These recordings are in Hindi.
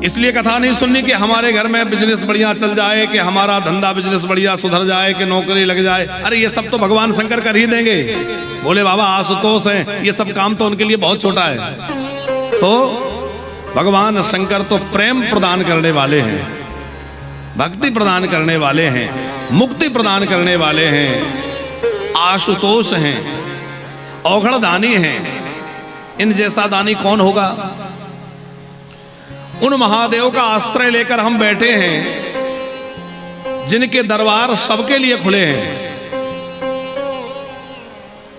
इसलिए कथा नहीं सुननी कि हमारे घर में बिजनेस बढ़िया चल जाए, कि हमारा धंधा बिजनेस बढ़िया सुधर जाए, कि नौकरी लग जाए। अरे ये सब तो भगवान शंकर कर ही देंगे। बोले बाबा आशुतोष हैं, ये सब काम तो उनके लिए बहुत छोटा है। तो भगवान शंकर तो प्रेम प्रदान करने वाले हैं, भक्ति प्रदान करने वाले हैं, मुक्ति प्रदान करने वाले हैं, आशुतोष हैं, औघड़ दानी हैं। इन जैसा दानी कौन होगा? उन महादेव का आश्रय लेकर हम बैठे हैं, जिनके दरबार सबके लिए खुले हैं।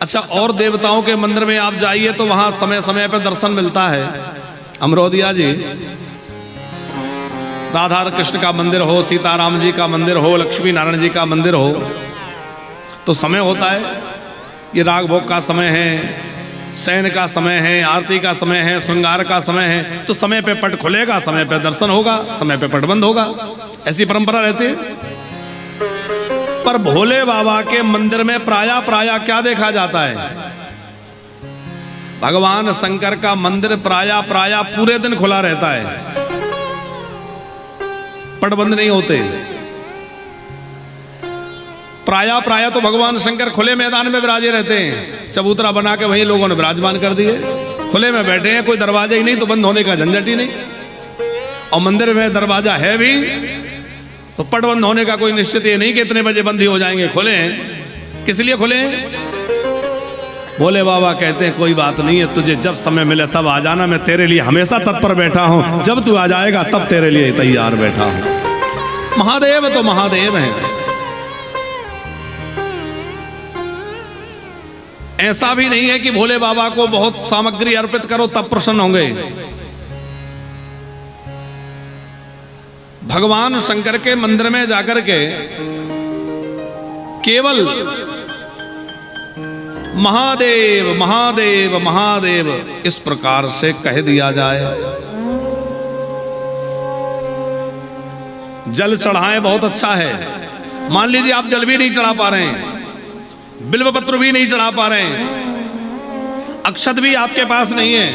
अच्छा, और देवताओं के मंदिर में आप जाइए तो वहां समय समय पर दर्शन मिलता है। अमरोदिया जी, राधा कृष्ण का मंदिर हो, सीताराम जी का मंदिर हो, लक्ष्मी नारायण जी का मंदिर हो, तो समय होता है। ये राग भोग का समय है, शयन का समय है, आरती का समय है, श्रृंगार का समय है। तो समय पे पट खुलेगा, समय पे दर्शन होगा, समय पे पट बंद होगा। ऐसी परंपरा रहती है। पर भोले बाबा के मंदिर में प्रायः क्या देखा जाता है? भगवान शंकर का मंदिर प्रायः पूरे दिन खुला रहता है, पट बंद नहीं होते। प्रायः तो भगवान शंकर खुले मैदान में विराजे रहते हैं। चबूतरा बना के वहीं लोगों ने विराजमान कर दिए, खुले में बैठे हैं, कोई दरवाजा ही नहीं, तो बंद होने का झंझट ही नहीं। और मंदिर में दरवाजा है भी तो पट बंद होने का कोई निश्चित ये नहीं कि इतने बजे बंद ही हो जाएंगे। खुले हैं, किस लिए खुले हैं? भोले बाबा कहते हैं कोई बात नहीं है, तुझे जब समय मिले तब आ जाना, मैं तेरे लिए हमेशा तत्पर बैठा हूं। जब तू आ जाएगा तब तेरे लिए तैयार बैठा हूं। महादेव तो महादेव हैं। ऐसा भी नहीं है कि भोले बाबा को बहुत सामग्री अर्पित करो तब प्रसन्न होंगे। भगवान शंकर के मंदिर में जाकर के केवल महादेव महादेव महादेव इस प्रकार से कह दिया जाए। जल चढ़ाएं बहुत अच्छा है। मान लीजिए आप जल भी नहीं चढ़ा पा रहे हैं, बिल्व पत्र भी नहीं चढ़ा पा रहे हैं, अक्षत भी आपके पास नहीं है,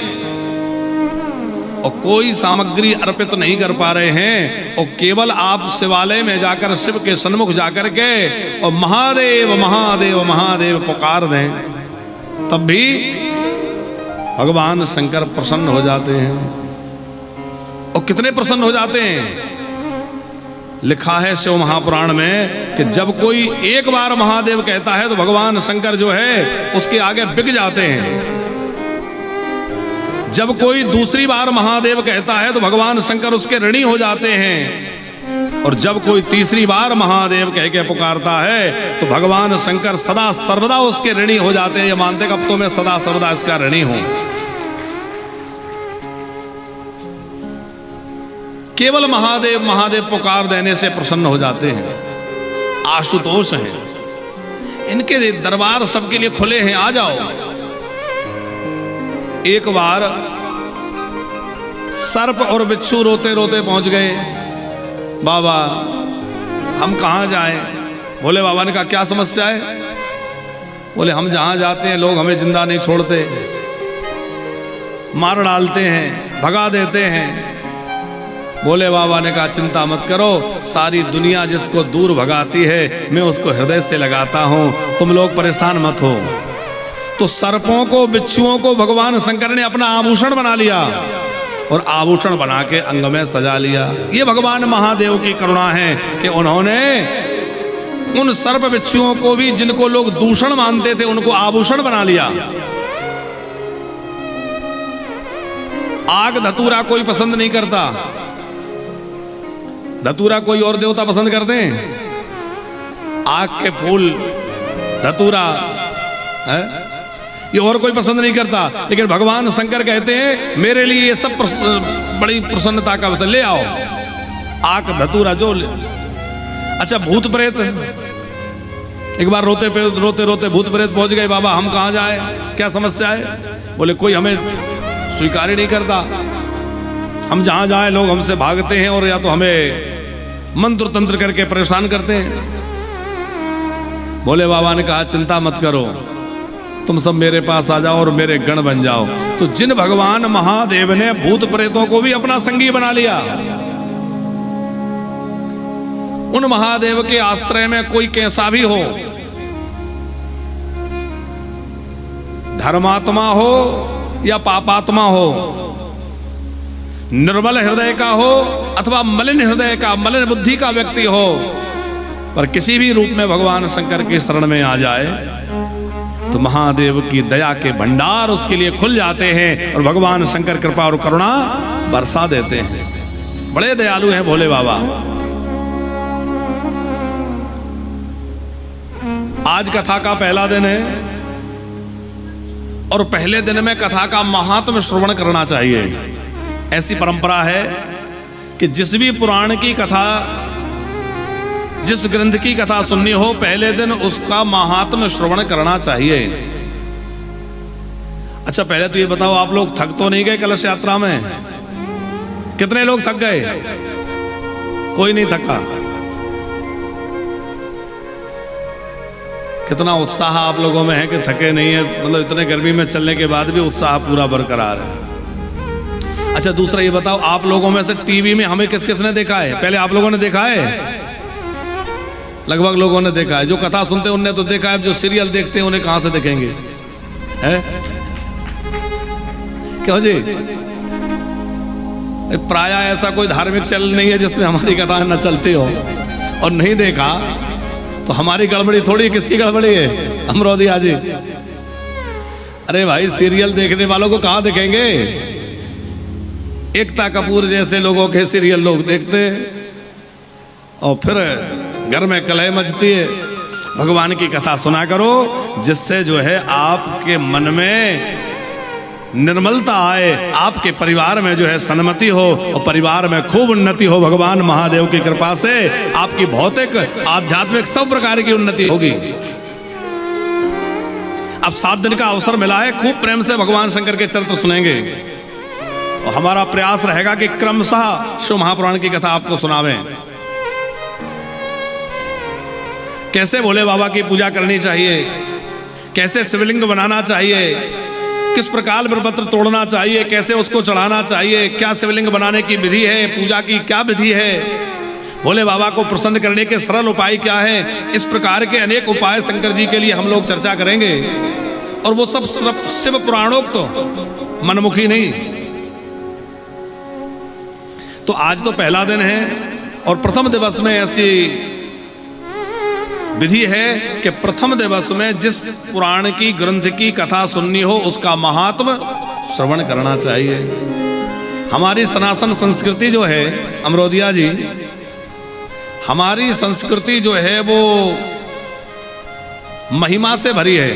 और कोई सामग्री अर्पित नहीं कर पा रहे हैं, और केवल आप शिवालय में जाकर शिव के सन्मुख जाकर के और महादेव महादेव महादेव पुकार दें, तब भी भगवान शंकर प्रसन्न हो जाते हैं। और कितने प्रसन्न हो जाते हैं? लिखा है शिव महापुराण में कि जब कोई एक बार महादेव कहता है तो भगवान शंकर जो है उसके आगे बिक जाते हैं। जब कोई दूसरी बार महादेव कहता है तो भगवान शंकर उसके ऋणी हो जाते हैं। और जब कोई तीसरी बार महादेव कह के पुकारता है तो भगवान शंकर सदा सर्वदा उसके ऋणी हो जाते हैं। ये मानते कि अब तो मैं सदा सर्वदा इसका ऋणी हूं। केवल महादेव महादेव पुकार देने से प्रसन्न हो जाते हैं। आशुतोष हैं, इनके दरबार सबके लिए खुले हैं, आ जाओ। एक बार सर्प और बिच्छू रोते रोते पहुंच गए। बाबा हम कहां जाएं? भोले बाबा ने कहा क्या समस्या है? बोले हम जहां जाते हैं लोग हमें जिंदा नहीं छोड़ते, मार डालते हैं, भगा देते हैं। भोले बाबा ने कहा चिंता मत करो, सारी दुनिया जिसको दूर भगाती है मैं उसको हृदय से लगाता हूं, तुम लोग परेशान मत हो। तो सर्पों को बिच्छुओं को भगवान शंकर ने अपना आभूषण बना लिया और आभूषण बना के अंग में सजा लिया। ये भगवान महादेव की करुणा है कि उन्होंने उन सर्प बिच्छुओं को भी जिनको लोग दूषण मानते थे उनको आभूषण बना लिया। आग धतूरा कोई पसंद नहीं करता, धतूरा कोई और देवता पसंद करते हैं? आग के फूल धतूरा है ये और कोई पसंद नहीं करता, लेकिन भगवान शंकर कहते हैं मेरे लिए ये सब बड़ी प्रसन्नता का विषय, ले आओ आग धतूरा जो ले। अच्छा भूत प्रेत, एक बार रोते रोते भूत प्रेत पहुंच गए। बाबा हम कहां जाए, क्या समस्या है? बोले कोई हमें स्वीकार ही नहीं करता, हम जहां जाए लोग हमसे भागते हैं और या तो हमें मंत्र तंत्र करके परेशान करते हैं। भोले बाबा ने कहा चिंता मत करो, तुम सब मेरे पास आ जाओ और मेरे गण बन जाओ। तो जिन भगवान महादेव ने भूत प्रेतों को भी अपना संगी बना लिया, उन महादेव के आश्रय में कोई कैसा भी हो, धर्मात्मा हो या पापात्मा हो, निर्मल हृदय का हो अथवा मलिन हृदय का, मलिन बुद्धि का व्यक्ति हो, पर किसी भी रूप में भगवान शंकर की शरण में आ जाए तो महादेव की दया के भंडार उसके लिए खुल जाते हैं और भगवान शंकर कृपा और करुणा बरसा देते हैं। बड़े दयालु हैं भोले बाबा। आज कथा का पहला दिन है और पहले दिन में कथा का महात्म श्रवण करना चाहिए। ऐसी परंपरा है कि जिस भी पुराण की कथा, जिस ग्रंथ की कथा सुननी हो, पहले दिन उसका महात्म श्रवण करना चाहिए। अच्छा, पहले तो ये बताओ, आप लोग थक तो नहीं गए कलश यात्रा में? कितने लोग थक गए? कोई नहीं थका। कितना उत्साह आप लोगों में है कि थके नहीं है, मतलब इतने गर्मी में चलने के बाद भी उत्साह पूरा बरकरार है। अच्छा, दूसरा ये बताओ, आप लोगों में से टीवी में हमें किस किसने देखा है? पहले आप लोगों ने देखा है? लगभग लोगों ने देखा है। जो कथा सुनते हैं उनने तो देखा है, जो सीरियल देखते हैं उन्हें कहां से देखेंगे? है क्यों जी? प्राय ऐसा कोई धार्मिक चैनल नहीं है जिसमें हमारी कथा न चलती हो, और नहीं देखा तो हमारी गड़बड़ी थोड़ी, किसकी गड़बड़ी है? अमरोदिया जी। अरे भाई, सीरियल देखने वालों को कहां देखेंगे? एकता कपूर जैसे लोगों के सीरियल लोग देखते और फिर घर में कलह मचती है। भगवान की कथा सुना करो, जिससे जो है आपके मन में निर्मलता आए, आपके परिवार में जो है सन्मति हो और परिवार में खूब उन्नति हो। भगवान महादेव की कृपा से आपकी भौतिक, आध्यात्मिक सब प्रकार की उन्नति होगी। अब 7 दिन का अवसर मिला है, खूब प्रेम से भगवान शंकर के चरित्र सुनेंगे और हमारा प्रयास रहेगा कि क्रमशः शिव महापुराण की कथा आपको सुनावें। कैसे भोले बाबा की पूजा करनी चाहिए, कैसे शिवलिंग बनाना चाहिए, किस प्रकार बिल्वपत्र तोड़ना चाहिए, कैसे उसको चढ़ाना चाहिए, क्या शिवलिंग बनाने की विधि है, पूजा की क्या विधि है, भोले बाबा को प्रसन्न करने के सरल उपाय क्या है, इस प्रकार के अनेक उपाय शंकर जी के लिए हम लोग चर्चा करेंगे। और वो सब शिव पुराणोक्त तो मनमुखी नहीं। तो आज तो पहला दिन है और प्रथम दिवस में ऐसी विधि है कि प्रथम दिवस में जिस पुराण की ग्रंथ की कथा सुननी हो उसका महात्म श्रवण करना चाहिए। हमारी सनातन संस्कृति जो है अमरोदिया जी, हमारी संस्कृति जो है वो महिमा से भरी है।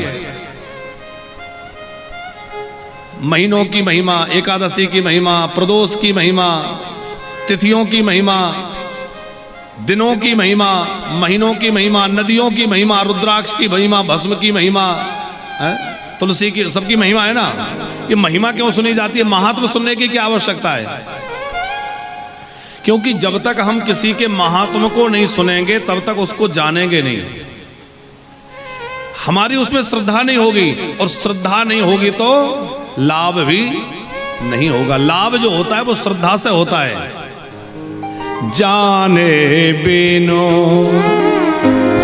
महीनों की महिमा, एकादशी की महिमा, प्रदोष की महिमा, तिथियों की महिमा, दिनों की महिमा, महीनों की महिमा, नदियों की महिमा, रुद्राक्ष की महिमा, भस्म की महिमा, तुलसी की, सबकी महिमा है ना। ये महिमा क्यों सुनी जाती है? महात्म सुनने की क्या आवश्यकता है? क्योंकि जब तक हम किसी के महात्म को नहीं सुनेंगे तब तक उसको जानेंगे नहीं, हमारी उसमें श्रद्धा नहीं होगी, और श्रद्धा नहीं होगी तो लाभ भी नहीं होगा। लाभ जो होता है वो श्रद्धा से होता है। जाने बिनो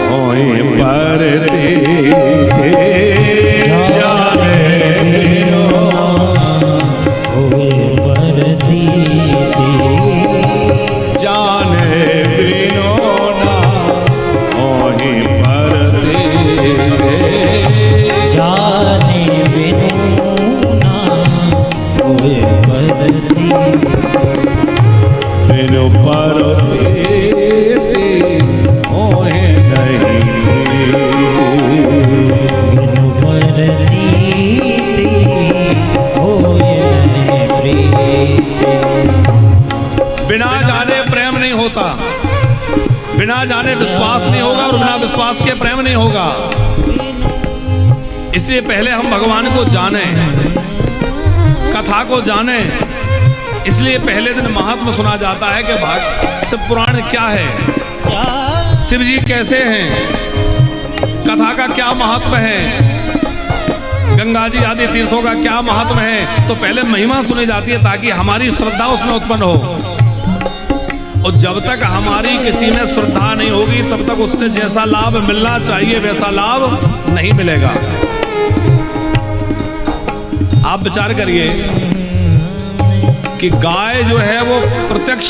होए परते, जाने बिनो होए परते, जाने बिनो ना होए परते, जाने बिनो ना होए परते, बिनु परते होए नहीं, बिनु परते होए नहीं। बिना जाने प्रेम नहीं होता, बिना जाने विश्वास नहीं होगा, और बिना विश्वास के प्रेम नहीं होगा। इसलिए पहले हम भगवान को जाने, कथा को जाने। इसलिए पहले दिन महात्म सुना जाता है कि शिव पुराण क्या है, शिव जी कैसे हैं, कथा का क्या महत्व है, गंगा जी आदि तीर्थों का क्या महात्म है, तो पहले महिमा सुनी जाती है ताकि हमारी श्रद्धा उसमें उत्पन्न हो। और जब तक हमारी किसी में श्रद्धा नहीं होगी तब तक उससे जैसा लाभ मिलना चाहिए वैसा लाभ नहीं मिलेगा। आप विचार करिए कि गाय जो है वो प्रत्यक्ष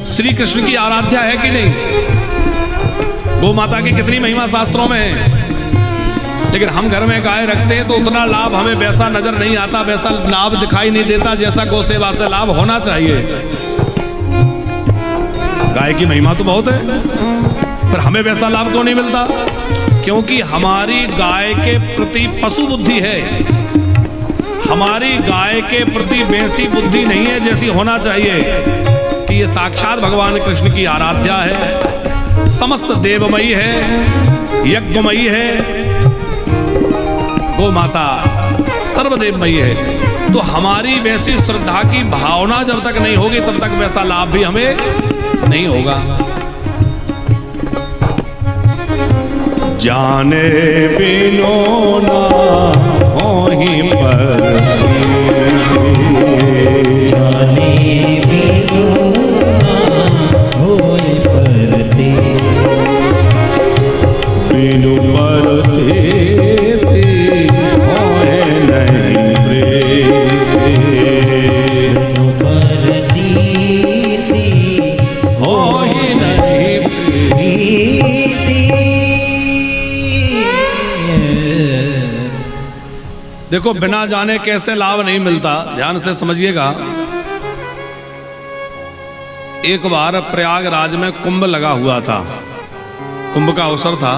श्री कृष्ण की आराध्या है कि नहीं? गौ माता की कितनी महिमा शास्त्रों में है, लेकिन हम घर में गाय रखते हैं तो उतना लाभ हमें वैसा नजर नहीं आता, वैसा लाभ दिखाई नहीं देता जैसा गौ सेवा से लाभ होना चाहिए। गाय की महिमा तो बहुत है, पर हमें वैसा लाभ क्यों नहीं मिलता? क्योंकि हमारी गाय के प्रति पशु बुद्धि है, हमारी गाय के प्रति वैसी बुद्धि नहीं है जैसी होना चाहिए कि ये साक्षात भगवान कृष्ण की आराध्या है, समस्त देवमयी है, यज्ञमयी है, गौ माता सर्वदेवमयी है। तो हमारी वैसी श्रद्धा की भावना जब तक नहीं होगी तब तक वैसा लाभ भी हमें नहीं होगा। जाने बिनो ना होहि पर, जाने बिनो ना होहि परते, बिनु परते देखो, बिना जाने कैसे लाभ नहीं मिलता, ध्यान से समझिएगा। एक बार प्रयागराज में कुंभ लगा हुआ था, कुंभ का अवसर था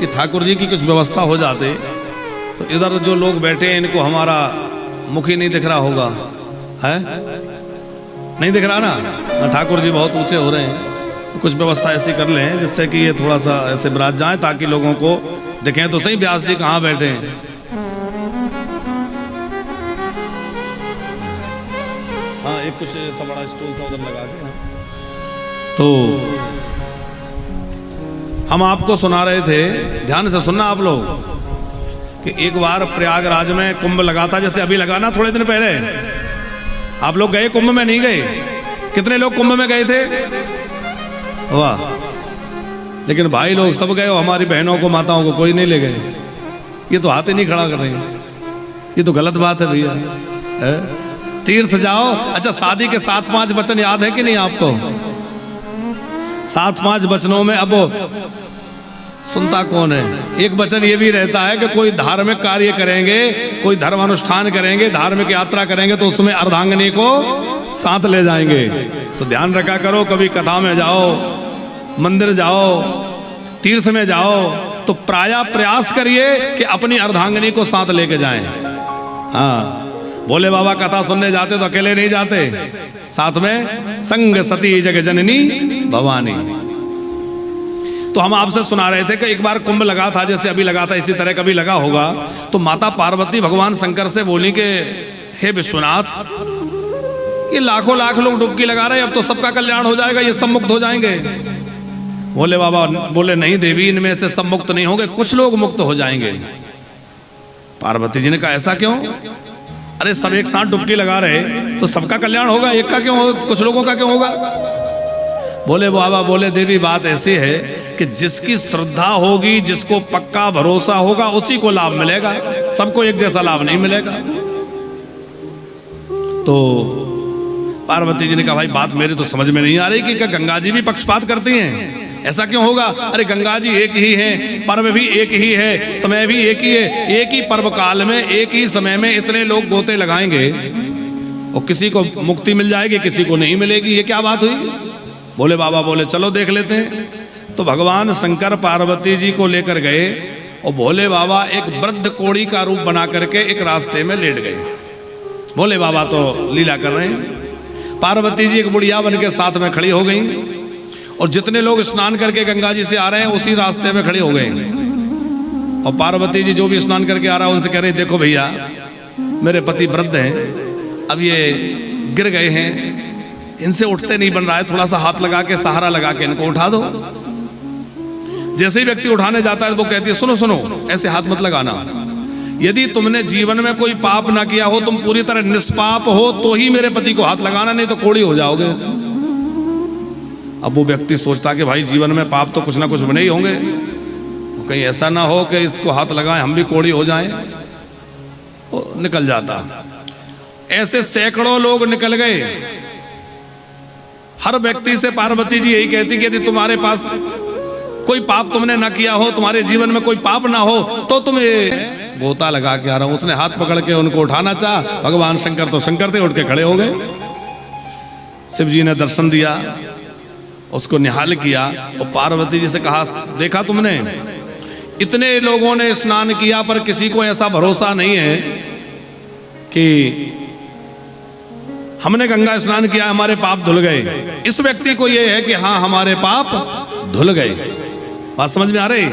कि ठाकुर जी की कुछ व्यवस्था हो जाते तो इधर जो लोग बैठे हैं इनको हमारा मुख ही नहीं दिख रहा होगा, है नहीं दिख रहा ना? ठाकुर जी बहुत ऊंचे हो रहे हैं, कुछ व्यवस्था ऐसी कर लें जिससे कि ये थोड़ा सा ऐसे विराज जाए ताकि लोगों को देखें तो सही व्यास जी कहाँ बैठे हैं। हाँ, एक कुछ ऐसा बड़ा स्टूल सा उधर लगा के। तो हम आपको सुना रहे थे, ध्यान से सुनना आप लोग, कि एक बार प्रयागराज में कुंभ लगा था, जैसे अभी लगा ना थोड़े दिन पहले। आप लोग गए कुंभ में? नहीं गए? कितने लोग कुंभ में गए थे? वाह! लेकिन भाई लोग सब गए, हमारी बहनों को माताओं को कोई नहीं ले गए। ये तो हाथ ही नहीं खड़ा कर रहे हैं, ये तो गलत बात है भैया। तीर्थ जाओ। अच्छा, शादी के 7-5 वचन याद है कि नहीं आपको? 7-5 वचनों में अब सुनता कौन है? एक वचन ये भी रहता है कि कोई धार्मिक कार्य करेंगे, कोई धर्म अनुष्ठान करेंगे, धार्मिक यात्रा करेंगे तो उसमें अर्धांगिनी को साथ ले जाएंगे। तो ध्यान रखा करो, कभी कथा में जाओ, मंदिर जाओ, तीर्थ में जाओ तो प्राया प्रयास करिए कि अपनी अर्धांगिनी को साथ लेके जाएं। हाँ, भोले बाबा कथा सुनने जाते तो अकेले नहीं जाते, साथ में संग सती जग जननी भवानी। तो हम आपसे सुना रहे थे कि एक बार कुंभ लगा था, जैसे अभी लगा था इसी तरह कभी लगा होगा। तो माता पार्वती भगवान शंकर से बोली कि हे विश्वनाथ, ये लाखों लाख लोग डुबकी लगा रहे हैं, अब तो सबका कल्याण हो जाएगा, ये सब मुक्त हो जाएंगे। भोले बाबा बोले नहीं देवी, इनमें से सब मुक्त नहीं होंगे, कुछ लोग मुक्त हो जाएंगे। पार्वती जी ने कहा ऐसा क्यों? अरे सब एक साथ डुबकी लगा रहे तो सबका कल्याण होगा, एक का क्यों हो, कुछ लोगों का क्यों होगा? बोले बाबा, बोले देवी बात ऐसी है कि जिसकी श्रद्धा होगी, जिसको पक्का भरोसा होगा, उसी को लाभ मिलेगा, सबको एक जैसा लाभ नहीं मिलेगा। तो पार्वती जी ने कहा भाई बात मेरी तो समझ में नहीं आ रही कि क्या गंगा जी भी पक्षपात करती हैं? ऐसा क्यों होगा? अरे गंगा जी एक ही है, पर्व भी एक ही है, समय भी एक ही है, एक ही पर्व काल में एक ही समय में इतने लोग गोते लगाएंगे और किसी को मुक्ति मिल जाएगी, किसी को नहीं मिलेगी, ये क्या बात हुई? बोले बाबा बोले चलो देख लेते हैं। तो भगवान शंकर पार्वती जी को लेकर गए और भोले बाबा एक वृद्ध कोड़ी का रूप बना करके एक रास्ते में लेट गए। भोले बाबा तो लीला कर रहे हैं, पार्वती जी एक बुढ़िया बन के साथ में खड़ी हो गई और जितने लोग स्नान करके गंगा जी से आ रहे हैं उसी रास्ते में खड़े हो गए। और पार्वती जी जो भी स्नान करके आ रहा है उनसे कह रहे देखो भैया, मेरे पति वृद्ध हैं, अब ये गिर गए हैं, इनसे उठते नहीं बन रहा है, थोड़ा सा हाथ लगा के सहारा लगा के इनको उठा दो। जैसे ही व्यक्ति उठाने जाता है वो कहती है सुनो सुनो, ऐसे हाथ मत लगाना। यदि तुमने जीवन में कोई पाप ना किया हो, तुम पूरी तरह निष्पाप हो, तो ही मेरे पति को हाथ लगाना, नहीं तो कोड़ी हो जाओगे। अब वो व्यक्ति सोचता कि भाई जीवन में पाप तो कुछ ना कुछ बने ही होंगे, कहीं ऐसा ना हो कि इसको हाथ लगाएं हम भी कोड़ी हो जाएं, वो निकल जाता। ऐसे सैकड़ों लोग निकल गए। हर व्यक्ति से पार्वती जी यही कहती कि यदि तुम्हारे पास कोई पाप तुमने ना किया हो, तुम्हारे जीवन में कोई पाप ना हो, तो तुम्हें गोता लगा के आ रहा हूं। उसने हाथ पकड़ के उनको उठाना चाहा, भगवान शंकर तो शंकर थे, उठ के खड़े हो गए। शिव जी ने दर्शन दिया, उसको निहाल किया और पार्वती जी से कहा देखा तुमने, इतने लोगों ने स्नान किया पर किसी को ऐसा भरोसा नहीं है कि हमने गंगा स्नान किया हमारे पाप धुल गए। इस व्यक्ति को यह है कि हाँ हमारे पाप धुल गए। बात समझ में आ रही?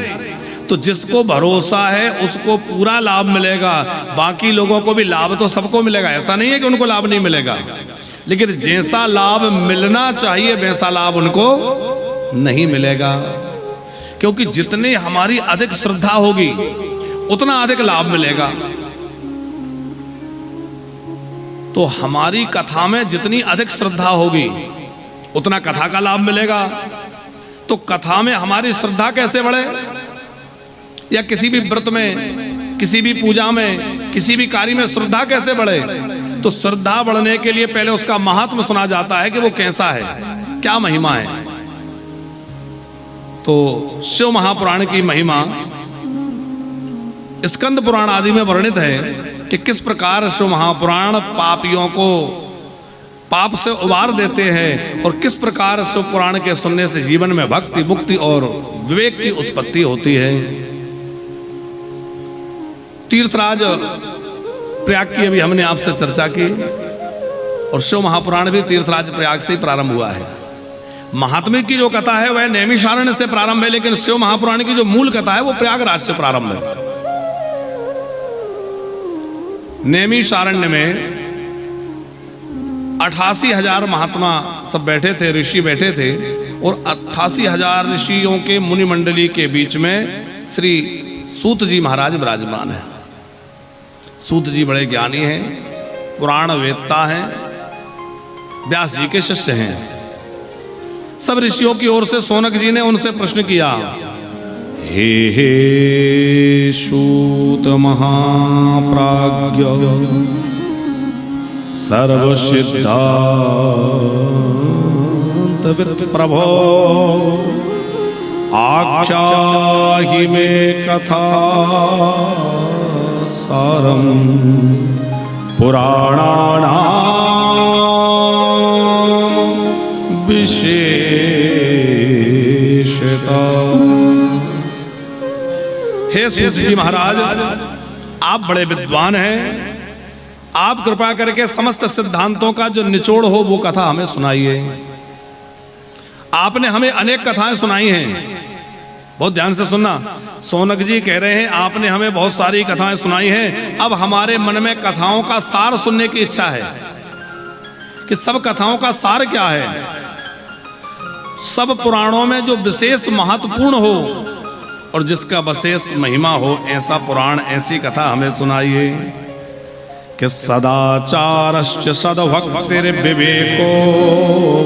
तो जिसको भरोसा है उसको पूरा लाभ मिलेगा, बाकी लोगों को भी लाभ तो सबको मिलेगा, ऐसा नहीं है कि उनको लाभ नहीं मिलेगा, लेकिन जैसा लाभ मिलना चाहिए वैसा लाभ उनको नहीं मिलेगा। क्योंकि जितनी हमारी अधिक श्रद्धा होगी उतना अधिक लाभ मिलेगा। तो हमारी कथा में जितनी अधिक श्रद्धा होगी उतना कथा का लाभ मिलेगा। तो कथा में हमारी श्रद्धा कैसे बढ़े, या किसी भी व्रत में, किसी भी पूजा में, किसी भी कार्य में श्रद्धा कैसे बढ़े? तो श्रद्धा बढ़ने के लिए पहले उसका महात्म्य सुना जाता है कि वो कैसा है, क्या महिमा है। तो शिव महापुराण की महिमा स्कंद पुराण आदि में वर्णित है कि किस प्रकार शिव महापुराण पापियों को पाप से उबार देते हैं और किस प्रकार शिव पुराण के सुनने से जीवन में भक्ति, मुक्ति और विवेक की उत्पत्ति होती है। तीर्थराज प्रयाग की अभी हमने आपसे चर्चा की और शिव महापुराण भी तीर्थराज प्रयाग से ही प्रारंभ हुआ है। महात्म्य की जो कथा है वह नैमिषारण्य से प्रारंभ है, लेकिन शिव महापुराण की जो मूल कथा है वो प्रयागराज से प्रारंभ है। नैमिषारण्य में 88,000 महात्मा सब बैठे थे, ऋषि बैठे थे, और 88,000 ऋषियों के मुनि मंडली के बीच में श्री सूत जी महाराज विराजमान है। सूत जी बड़े ज्ञानी हैं, पुराण वेदता हैं, व्यास जी के शिष्य हैं। सब ऋषियों की ओर से सौनक जी ने उनसे प्रश्न किया, हे सूत महाप्राज्ञ सर्वसिद्धांत प्रभो आख्याहि मे कथा सारम पुराणानां विशेषता। हे सूत जी महाराज, आप बड़े विद्वान हैं, आप कृपा करके समस्त सिद्धांतों का जो निचोड़ हो वो कथा हमें सुनाइए। आपने हमें अनेक कथाएं सुनाई हैं, बहुत ध्यान से सुनना। सौनक जी कह रहे हैं आपने हमें बहुत सारी कथाएं सुनाई हैं, अब हमारे मन में कथाओं का सार सुनने की इच्छा है कि सब कथाओं का सार क्या है। सब पुराणों में जो विशेष महत्वपूर्ण हो और जिसका विशेष महिमा हो, ऐसा पुराण, ऐसी कथा हमें सुनाइए कि सदाचारश्च सद्भक्तिर्विवेको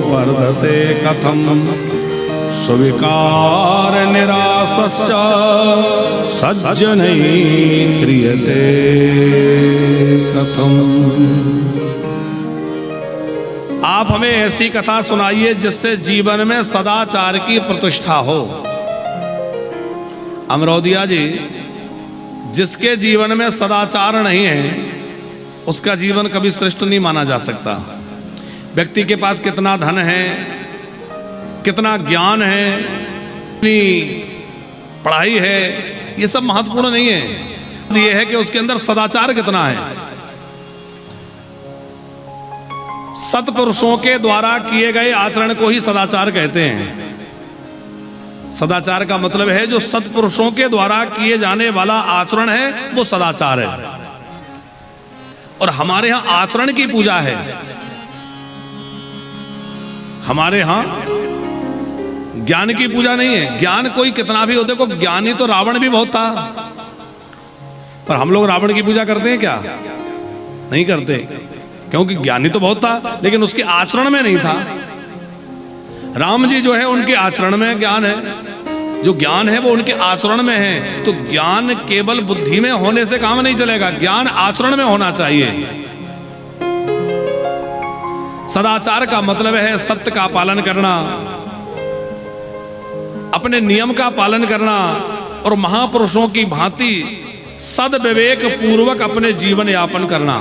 वर्धते कथम स्वीकार निरासश्च सज्जनैः क्रियते कथम। आप हमें ऐसी कथा सुनाइए जिससे जीवन में सदाचार की प्रतिष्ठा हो। अमरोदिया जी, जिसके जीवन में सदाचार नहीं है उसका जीवन कभी श्रेष्ठ नहीं माना जा सकता। व्यक्ति के पास कितना धन है, कितना ज्ञान है, कितनी पढ़ाई है, ये सब महत्वपूर्ण नहीं है। ये है कि उसके अंदर सदाचार कितना है। सत्पुरुषों के द्वारा किए गए आचरण को ही सदाचार कहते हैं। सदाचार का मतलब है जो सत्पुरुषों के द्वारा किए जाने वाला आचरण है वो सदाचार है। और हमारे यहां आचरण की पूजा है। हमारे यहां ज्ञान की पूजा नहीं है। ज्ञान कोई कितना भी हो, देखो ज्ञानी तो रावण भी बहुत था, पर हम लोग रावण की पूजा करते हैं क्या? नहीं करते, क्योंकि ज्ञानी तो बहुत था लेकिन उसके आचरण में नहीं था। राम जी जो है उनके आचरण में ज्ञान है, जो ज्ञान है वो उनके आचरण में है। तो ज्ञान केवल बुद्धि में होने से काम नहीं चलेगा, ज्ञान आचरण में होना चाहिए। सदाचार का मतलब है सत्य का पालन करना, अपने नियम का पालन करना और महापुरुषों की भांति सद्विवेक पूर्वक अपने जीवन यापन करना।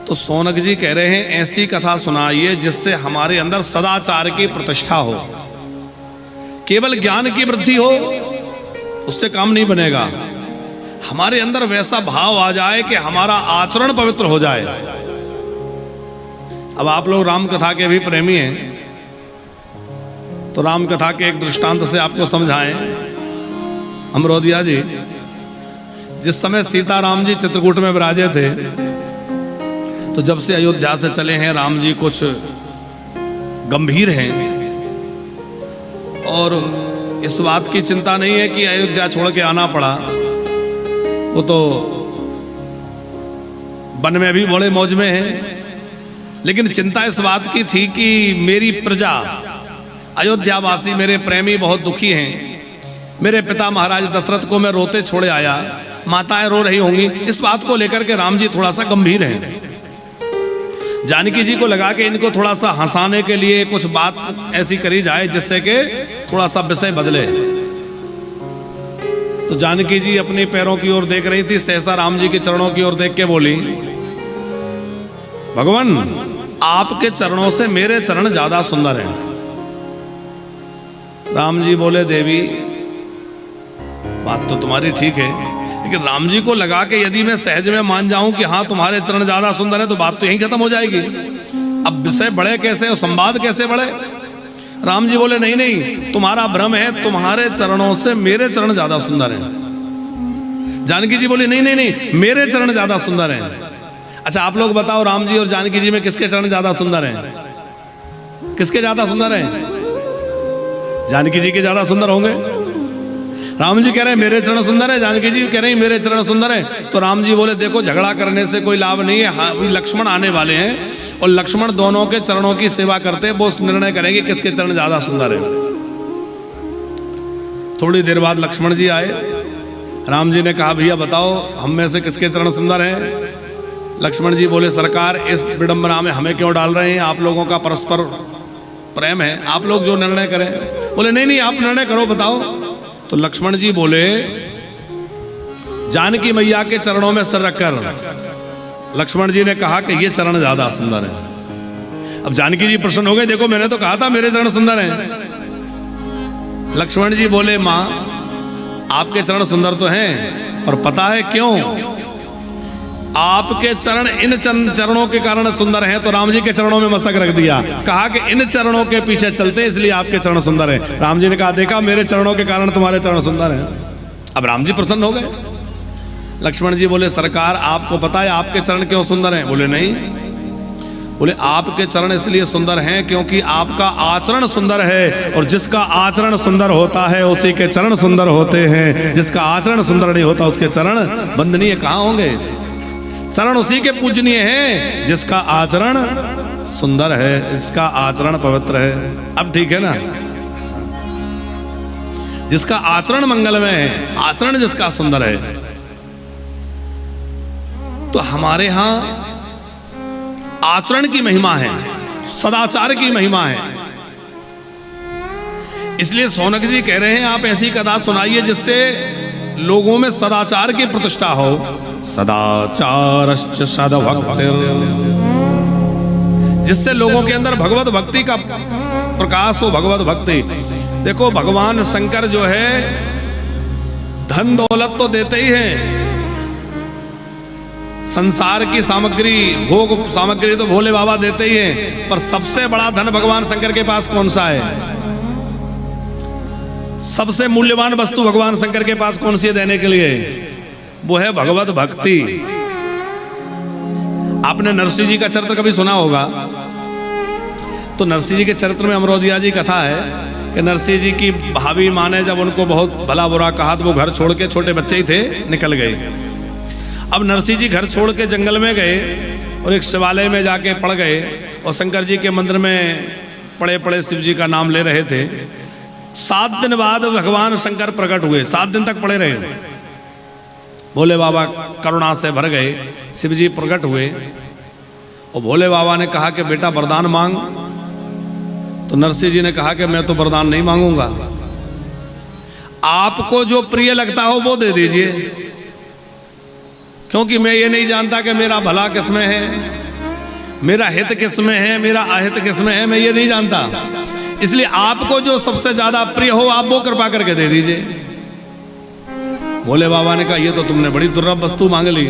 तो सौनक जी कह रहे हैं ऐसी कथा सुनाइए जिससे हमारे अंदर सदाचार की प्रतिष्ठा हो। केवल ज्ञान की वृद्धि हो उससे काम नहीं बनेगा, हमारे अंदर वैसा भाव आ जाए कि हमारा आचरण पवित्र हो जाए। अब आप लोग राम कथा के भी प्रेमी हैं, तो राम कथा के एक दृष्टांत से आपको समझाएं। अमरोदिया जी, जिस समय सीताराम जी चित्रकूट में विराजे थे, तो जब से अयोध्या से चले हैं राम जी कुछ गंभीर हैं और इस बात की चिंता नहीं है कि अयोध्या छोड़ के आना पड़ा। वो तो वन में भी बड़े मौज में हैं, लेकिन चिंता इस बात की थी कि मेरी प्रजा अयोध्यावासी मेरे प्रेमी बहुत दुखी हैं। मेरे पिता महाराज दशरथ को मैं रोते छोड़े आया, माताएं रो रही होंगी, इस बात को लेकर के राम जी थोड़ा सा गंभीर हैं। जानकी जी को लगा कि इनको थोड़ा सा हंसाने के लिए कुछ बात ऐसी करी जाए जिससे कि थोड़ा सा विषय बदले। तो जानकी जी अपने पैरों की ओर देख रही थी, सहसा राम जी के चरणों की ओर देख के बोली, भगवान आपके चरणों से मेरे चरण ज्यादा सुंदर हैं। राम जी बोले, देवी बात तो तुम्हारी ठीक है, लेकिन राम जी को लगा कि यदि मैं सहज में मान जाऊं कि हाँ तुम्हारे चरण ज्यादा सुंदर है तो बात तो यहीं खत्म हो जाएगी। अब विषय बढ़े कैसे और संवाद कैसे बढ़े? राम जी बोले, नहीं नहीं, तुम्हारा भ्रम है, तुम्हारे चरणों से मेरे चरण ज्यादा सुंदर हैं। जानकी जी बोली, नहीं नहीं नहीं, मेरे चरण ज्यादा सुंदर हैं। अच्छा आप लोग बताओ, राम जी और जानकी जी में किसके चरण ज्यादा सुंदर हैं? किसके ज्यादा सुंदर हैं? जानकी जी के ज्यादा सुंदर होंगे। राम जी कह रहे हैं मेरे चरण सुंदर है, जानकी जी कह रहे हैं मेरे चरण सुंदर है। तो राम जी बोले, देखो झगड़ा करने से कोई लाभ नहीं है, हाँ लक्ष्मण आने वाले हैं और लक्ष्मण दोनों के चरणों की सेवा करते हैं, वो निर्णय करेंगे किसके चरण ज्यादा सुंदर है। थोड़ी देर बाद लक्ष्मण जी आए, राम जी ने कहा, भैया बताओ हम में से किसके चरण सुंदर हैं? लक्ष्मण जी बोले, सरकार इस विडंबना में हमें क्यों डाल रहे हैं? आप लोगों का परस्पर प्रेम है, आप लोग जो निर्णय करें। बोले, नहीं नहीं, आप निर्णय करो, बताओ। तो लक्ष्मण जी बोले, जानकी मैया के चरणों में सिर रखकर लक्ष्मण जी ने कहा कि ये चरण ज्यादा सुंदर है। अब जानकी जी प्रसन्न हो गए, देखो मैंने तो कहा था मेरे चरण सुंदर हैं। लक्ष्मण जी बोले, मां आपके चरण सुंदर तो हैं, और पता है क्यों? आपके चरण इन चरणों के कारण सुंदर हैं, तो राम जी के चरणों में मस्तक रख दिया, कहा कि इन चरणों के पीछे चलते इसलिए आपके चरण सुंदर हैं। राम जी ने कहा, देखा मेरे चरणों के कारण तुम्हारे चरण सुंदर हैं। अब राम जी प्रसन्न हो गए। लक्ष्मण जी बोले, सरकार आपको पता है आपके चरण क्यों सुंदर हैं? बोले, नहीं। बोले, आपके चरण इसलिए सुंदर हैं क्योंकि आपका आचरण सुंदर है, और जिसका आचरण सुंदर होता है उसी के चरण सुंदर होते हैं। जिसका आचरण सुंदर नहीं होता उसके चरण वंदनीय कहाँ होंगे? चरण उसी के पूजनीय हैं जिसका आचरण सुंदर है, जिसका आचरण पवित्र है। अब ठीक है ना? जिसका आचरण मंगलमय है, आचरण जिसका सुंदर है। तो हमारे यहां आचरण की महिमा है, सदाचार की महिमा है। इसलिए सौनक जी कह रहे हैं आप ऐसी कथा सुनाइए जिससे लोगों में सदाचार की प्रतिष्ठा हो। सदाचारश्च सद्भक्तिर्, जिससे लोगों के अंदर भगवत भक्ति का प्रकाश हो। भगवत भक्ति, देखो भगवान शंकर जो है धन दौलत तो देते ही हैं, संसार की सामग्री भोग सामग्री तो भोले बाबा देते ही हैं, पर सबसे बड़ा धन भगवान शंकर के पास कौन सा है? सबसे मूल्यवान वस्तु भगवान शंकर के पास कौन सी है देने के लिए? वो है भगवत भक्ति। आपने नरसिंह जी का चरित्र कभी सुना होगा। तो नरसिंह जी के चरित्र में अमरोदिया जी कथा है कि नरसिंह जी की भाभी माँ ने जब उनको बहुत भला बुरा कहा तो वो घर छोड़ के, छोटे बच्चे ही थे, निकल गए। अब नरसिंह जी घर छोड़ के जंगल में गए और एक शिवालय में जाके पड़ गए और शंकर जी के मंदिर में पड़े पड़े शिव जी का नाम ले रहे थे। 7 दिन बाद भगवान शंकर प्रकट हुए, 7 दिन तक पड़े रहे। भोले बाबा करुणा से भर गए, शिव जी प्रकट हुए और भोले बाबा ने कहा कि बेटा वरदान मांग। तो नरसिंह जी ने कहा कि मैं तो वरदान नहीं मांगूंगा, आपको जो प्रिय लगता हो वो दे दीजिए, क्योंकि मैं ये नहीं जानता कि मेरा भला किसमें है, मेरा हित किसमें है, मेरा अहित किसमें है, मैं ये नहीं जानता। इसलिए आपको जो सबसे ज्यादा प्रिय हो आप वो कृपा करके दे दीजिए। भोले बाबा ने कहा ये तो तुमने बड़ी दुर्लभ वस्तु मांग ली,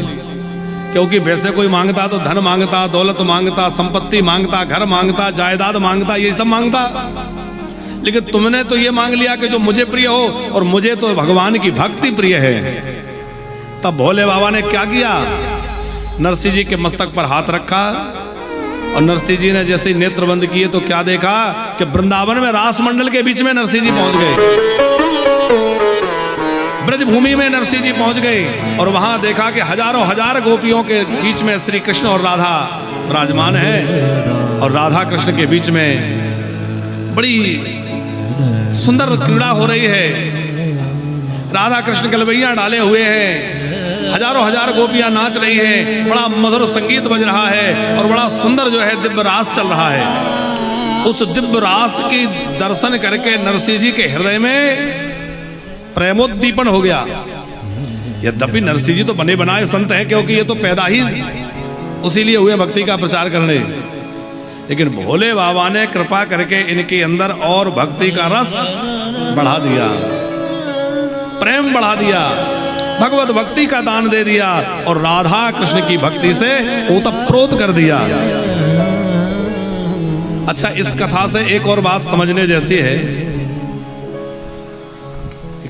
क्योंकि वैसे कोई मांगता तो धन मांगता, दौलत मांगता, संपत्ति मांगता, घर मांगता, जायदाद मांगता, ये सब मांगता, लेकिन तुमने तो ये मांग लिया कि जो मुझे प्रिय हो, और मुझे तो भगवान की भक्ति प्रिय है। तब भोले बाबा ने क्या किया, नरसिंह जी के मस्तक पर हाथ रखा और नरसिंह जी ने जैसे ही नेत्र बंद किए तो क्या देखा कि वृंदावन में रास मंडल के बीच में नरसिंह जी पहुंच गए, ब्रजभूमि में नरसिंह जी पहुंच गए और वहां देखा कि हजारों हजार गोपियों के बीच में श्री कृष्ण और राधा विराजमान है और राधा कृष्ण के बीच में बड़ी सुंदर क्रीड़ा हो रही है। राधा कृष्ण गलबैया डाले हुए हैं, हजारों हजार गोपियां नाच रही हैं, बड़ा मधुर संगीत बज रहा है और बड़ा सुंदर जो है दिव्य रास चल रहा है। उस दिव्य रास की दर्शन करके नरसिंह जी के हृदय में प्रेमोद्दीपन हो गया। यद्यपि नरसिंह जी तो बने बनाए संत हैं, क्योंकि ये तो पैदा ही उसी लिए हुए भक्ति का प्रचार करने, लेकिन भोले बाबा ने कृपा करके इनके अंदर और भक्ति का रस बढ़ा दिया, प्रेम बढ़ा दिया, भगवत भक्ति का दान दे दिया और राधा कृष्ण की भक्ति से ओतप्रोत कर दिया। अच्छा, इस कथा से एक और बात समझने जैसी है।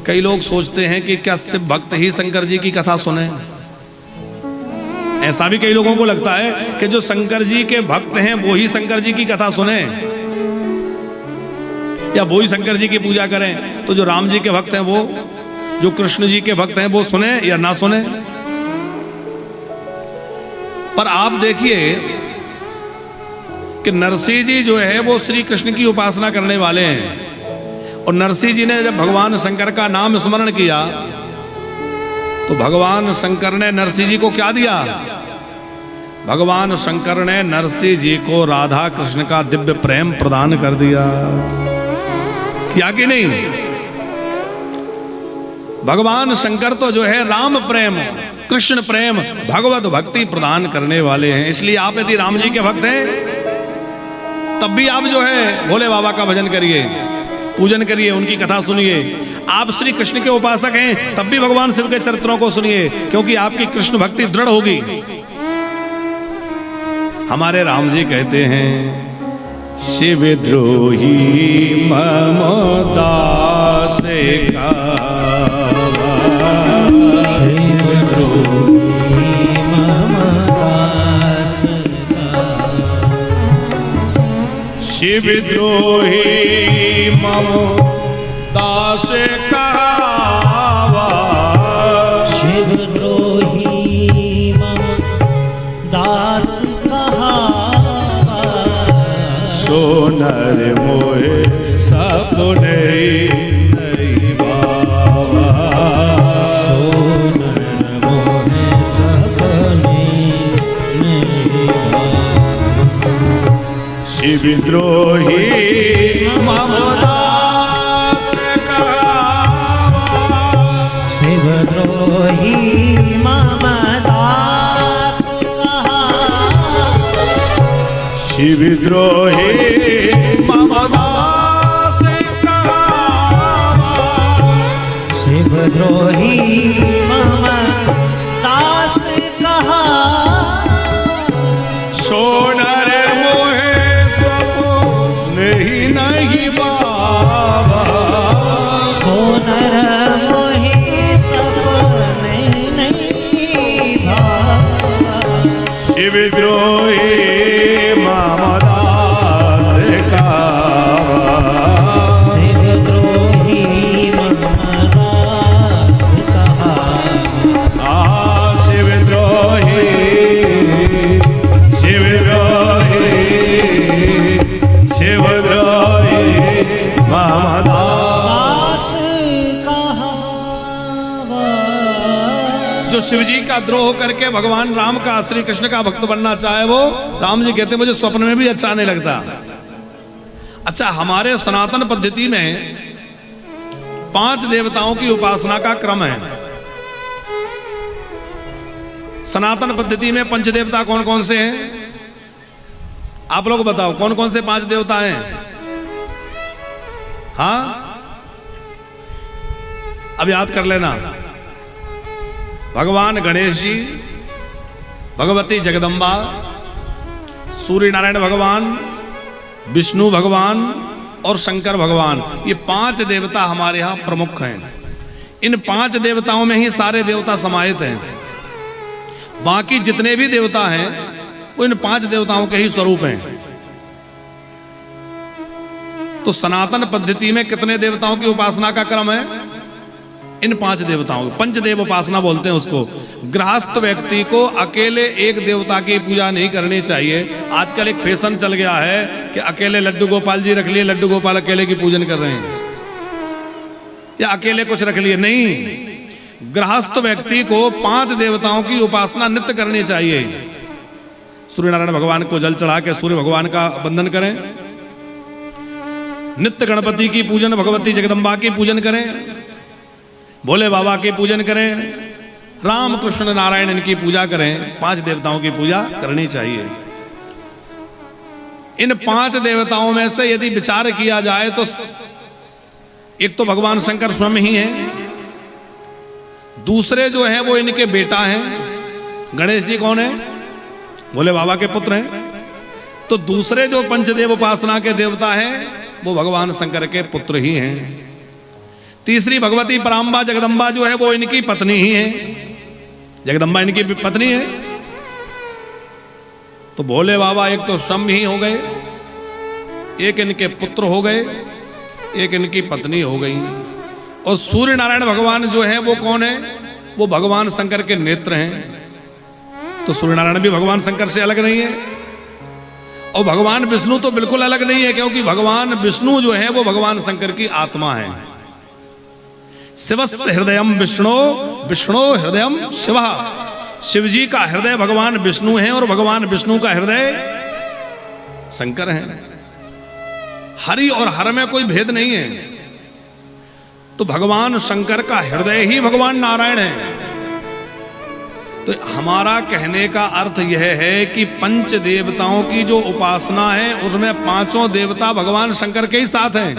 कई लोग सोचते हैं कि क्या सिर्फ भक्त ही शंकर जी की कथा सुने। ऐसा भी कई लोगों को लगता है कि जो शंकर जी के भक्त हैं वो ही शंकर जी की कथा सुने या वो ही शंकर जी की पूजा करें, तो जो राम जी के भक्त हैं वो, जो कृष्ण जी के भक्त हैं वो सुने या ना सुने। पर आप देखिए कि नरसिंह जी जो है वो श्री कृष्ण की उपासना करने वाले हैं और नरसिंह जी ने जब भगवान शंकर का नाम स्मरण किया तो भगवान शंकर ने नरसिंह जी को क्या दिया, भगवान शंकर ने नरसिंह जी को राधा कृष्ण का दिव्य प्रेम प्रदान कर दिया, क्या कि नहीं। भगवान शंकर तो जो है राम प्रेम, कृष्ण प्रेम, भगवत भक्ति प्रदान करने वाले हैं। इसलिए आप यदि राम जी के भक्त हैं तब भी आप जो है भोले बाबा का भजन करिए, पूजन करिए, उनकी कथा सुनिए। आप श्री कृष्ण के उपासक हैं तब भी भगवान शिव के चरित्रों को सुनिए, क्योंकि आपकी कृष्ण भक्ति दृढ़ होगी। हमारे राम जी कहते हैं, शिव द्रोही मम दास का, शिव द्रोही मम दास का, शिव द्रोही मम दास कहावा, शिव द्रोही मम दास कहावा, सो नर मोहे सपने नहीं बाबा, सो नर मोहे सपने नहीं बाबा, शिव द्रोही मम दास कहावा, शिव द्रोही मम दास कहावा, शिव द्रोही मम दास कहावा, शिव द्रोही मम दास कहावा, सो नर मोहे सपने ही नहीं बाबा, सो नर मोहे सपने नहीं बाबा, शिव द्रोही मम दास द्रोह करके भगवान राम का, श्री कृष्ण का भक्त बनना चाहे, वो राम जी कहते मुझे स्वप्न में भी अच्छा नहीं लगता। अच्छा, हमारे सनातन पद्धति में 5 देवताओं की उपासना का क्रम है। सनातन पद्धति में पंचदेवता कौन कौन से हैं? आप लोग बताओ कौन कौन से 5 देवता हैं? हाँ, अब याद कर लेना। भगवान गणेश जी, भगवती जगदम्बा, सूर्य नारायण भगवान, विष्णु भगवान और शंकर भगवान, ये 5 देवता हमारे यहां प्रमुख हैं। इन 5 देवताओं में ही सारे देवता समाहित हैं। बाकी जितने भी देवता हैं वो इन 5 देवताओं के ही स्वरूप हैं। तो सनातन पद्धति में कितने देवताओं की उपासना का क्रम है? इन 5 देवताओं, पंचदेव उपासना बोलते हैं उसको। गृहस्थ व्यक्ति को अकेले एक देवता की पूजा नहीं करनी चाहिए। आजकल एक फैशन चल गया है कि अकेले लड्डू गोपाल जी रख लिए, लड्डू गोपाल अकेले की पूजन कर रहे हैं, या अकेले कुछ रख लिए। नहीं, गृहस्थ व्यक्ति को 5 देवताओं की उपासना नित्य करनी चाहिए। सूर्य नारायण भगवान को जल चढ़ा के सूर्य भगवान का वंदन करें, नित्य गणपति की पूजन, भगवती जगदम्बा की पूजन करें, भोले बाबा की पूजन करें, राम कृष्ण नारायण इनकी पूजा करें। 5 देवताओं की पूजा करनी चाहिए। इन 5 देवताओं में से यदि विचार किया जाए तो एक तो भगवान शंकर स्वयं ही हैं, दूसरे जो हैं वो इनके बेटा हैं। गणेश जी कौन है? भोले बाबा के पुत्र हैं। तो दूसरे जो पंचदेव उपासना के देवता हैं वो भगवान शंकर के पुत्र ही हैं। तीसरी भगवती पराम्बा जगदम्बा जो है वो इनकी पत्नी ही है। जगदम्बा इनकी पत्नी है। तो भोले बाबा एक तो स्वयं ही हो गए, एक इनके पुत्र हो गए, एक इनकी पत्नी हो गई। और सूर्य नारायण भगवान जो है वो कौन है? वो भगवान शंकर के नेत्र हैं। तो सूर्य नारायण भी भगवान शंकर से अलग नहीं है। और भगवान विष्णु तो बिल्कुल अलग नहीं है, क्योंकि भगवान विष्णु जो है वो भगवान शंकर की आत्मा है। शिवस्य हृदयम विष्णु, विष्णु हृदयम शिव। शिव जी का हृदय भगवान विष्णु है और भगवान विष्णु का हृदय शंकर है। हरि और हर में कोई भेद नहीं है। तो भगवान शंकर का हृदय ही भगवान नारायण है। तो हमारा कहने का अर्थ यह है कि पंच देवताओं की जो उपासना है उसमें 5 देवता भगवान शंकर के ही साथ हैं।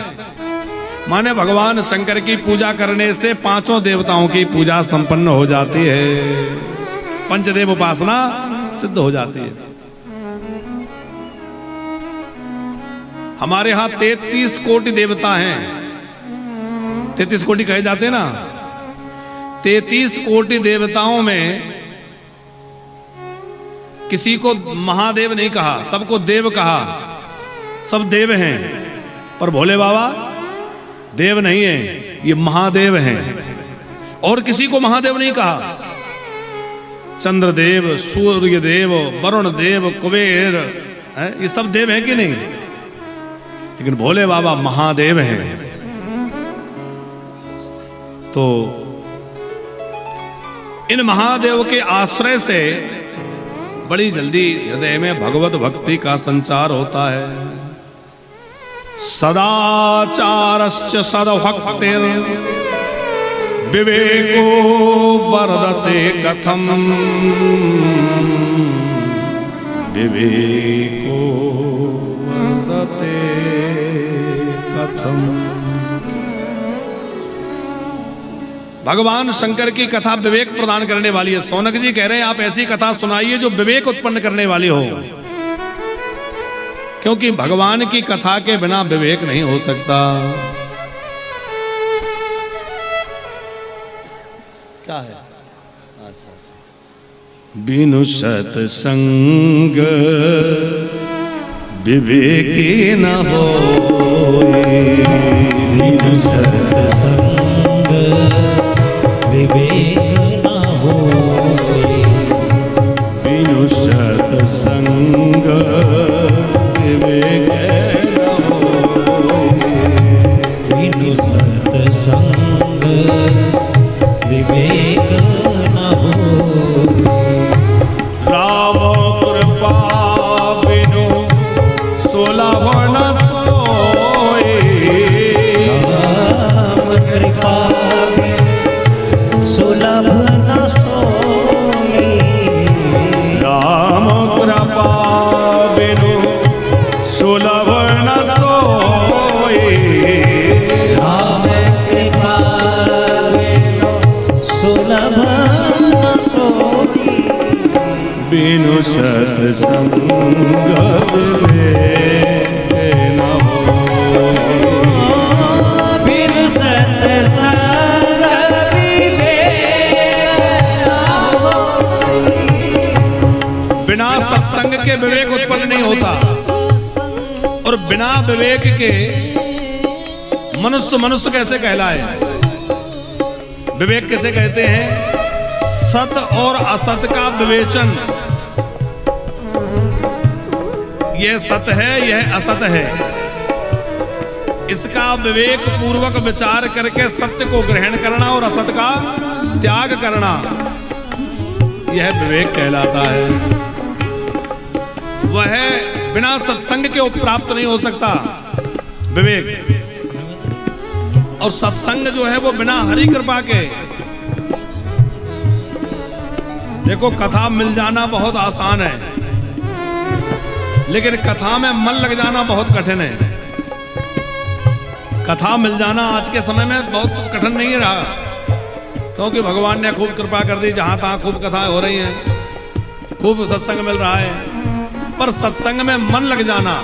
माने भगवान शंकर की पूजा करने से 5 देवताओं की पूजा संपन्न हो जाती है, पंचदेव उपासना सिद्ध हो जाती है। हमारे यहां 33 कोटि देवता हैं। 33 कोटि कहे जाते हैं ना। 33 कोटि देवताओं में किसी को महादेव नहीं कहा, सबको देव कहा। सब देव हैं, पर भोले बाबा देव नहीं है, ये महादेव हैं। और किसी को महादेव नहीं कहा। चंद्रदेव, सूर्य देव, वरुण देव, कुबेर, ये सब देव हैं कि नहीं? लेकिन भोले बाबा महादेव हैं। तो इन महादेव के आश्रय से बड़ी जल्दी हृदय में भगवत भक्ति का संचार होता है। सदाचारश्च सद्भक्तिर् विवेको वर्धते कथम, विवेको वर्धते कथम। भगवान शंकर की कथा विवेक प्रदान करने वाली है। सौनक जी कह रहे हैं आप ऐसी कथा सुनाइए जो विवेक उत्पन्न करने वाली हो, क्योंकि भगवान की कथा के बिना विवेक नहीं हो सकता। क्या है? बिनु सत्संग विवेकी न हो, बिनु सत्संग विवेक न होए, बिनु सत्संग विवेक न होए, बिनु सत्संग विवेक न होए। बिनु सत्संग विवेक न होय। बिनु सत्संग विवेक न होय। बिना सत्संग के विवेक उत्पन्न नहीं होता, और बिना विवेक के मनुष्य मनुष्य कैसे कहलाए? विवेक कैसे कहते हैं? सत और असत का विवेचन, यह सत है, यह असत है, इसका विवेक पूर्वक विचार करके सत्य को ग्रहण करना और असत का त्याग करना, यह विवेक कहलाता है। वह बिना सत्संग के प्राप्त नहीं हो सकता विवेक। और सत्संग जो है वो बिना हरि कृपा के, देखो कथा मिल जाना बहुत आसान है, लेकिन कथा में मन लग जाना बहुत कठिन है। कथा मिल जाना आज के समय में बहुत कठिन नहीं रहा, क्योंकि भगवान ने खूब कृपा कर दी, जहां तहां खूब कथाएं हो रही हैं, खूब सत्संग मिल रहा है। पर सत्संग में मन लग जाना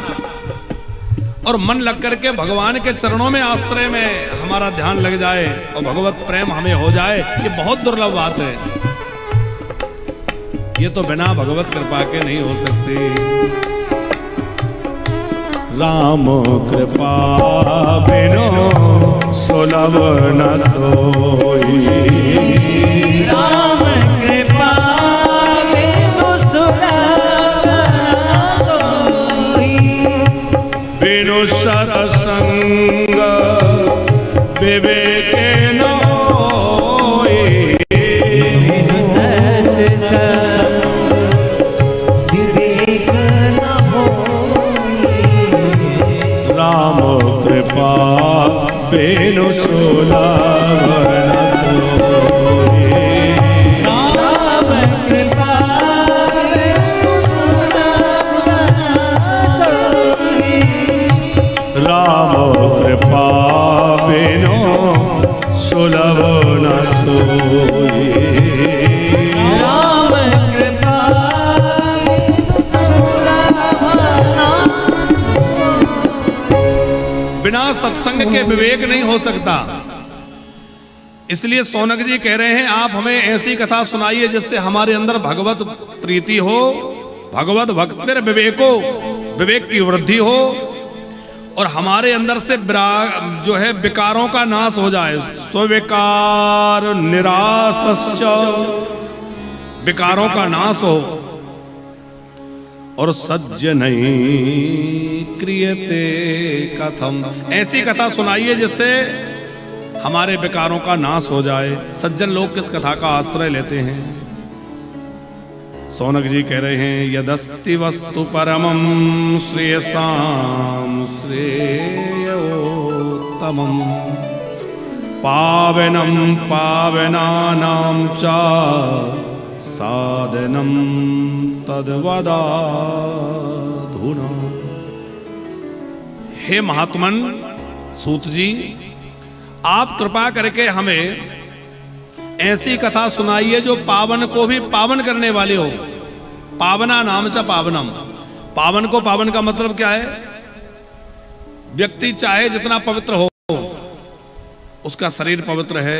और मन लग करके भगवान के चरणों में आश्रय में हमारा ध्यान लग जाए और भगवत प्रेम हमें हो जाए, ये बहुत दुर्लभ बात है। ये तो बिना भगवत कृपा के नहीं हो सकती। राम कृपा बिनु सुलभ न सोई। राम कृपा बिनु सुलभ न सोई। बिनु सत्संग विवेक न होय। बिनु सत्संग विवेक न होय। राम कृपा बिनु सुलभ न सोय। राम कृपा बिनु सुलभ न सोई। राम कृपा बिनु सुलभ न सोय। राम कृपा बिना सत्संग के विवेक नहीं हो सकता। इसलिए सौनक जी कह रहे हैं, आप हमें ऐसी कथा सुनाइए जिससे हमारे अंदर भगवत प्रीति हो, भगवत भक्तिर विवेको, विवेक की वृद्धि हो, और हमारे अंदर से जो है विकारों का नाश हो जाए। स्विकार निरासश्च, विकारों का नाश हो। और सज्जनई क्रियते कथम, ऐसी कथा सुनाइए जिससे हमारे विकारों का नाश हो जाए। सज्जन लोग किस कथा का आश्रय लेते हैं? सौनक जी कह रहे हैं, यदस्ति वस्तु परमं श्रेयसां श्रेयोत्तमं पावनं पावनानां च साधनं तद्वदाधुना। हे महात्मन सूत जी, आप कृपा करके हमें ऐसी कथा सुनाइए जो पावन को भी पावन करने वाली हो। पावना नाम च पावनम, पावन को पावन का मतलब क्या है? व्यक्ति चाहे जितना पवित्र हो, उसका शरीर पवित्र है,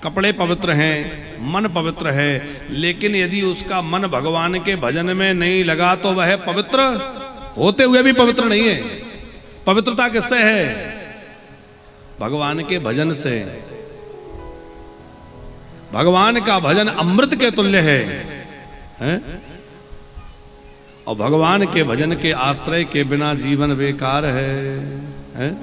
कपड़े पवित्र हैं, मन पवित्र है, लेकिन यदि उसका मन भगवान के भजन में नहीं लगा तो वह पवित्र होते हुए भी पवित्र नहीं है। पवित्रता किससे है? भगवान के भजन से। भगवान का भजन अमृत के तुल्य है, हैं? और भगवान के भजन के आश्रय के बिना जीवन बेकार है, हैं?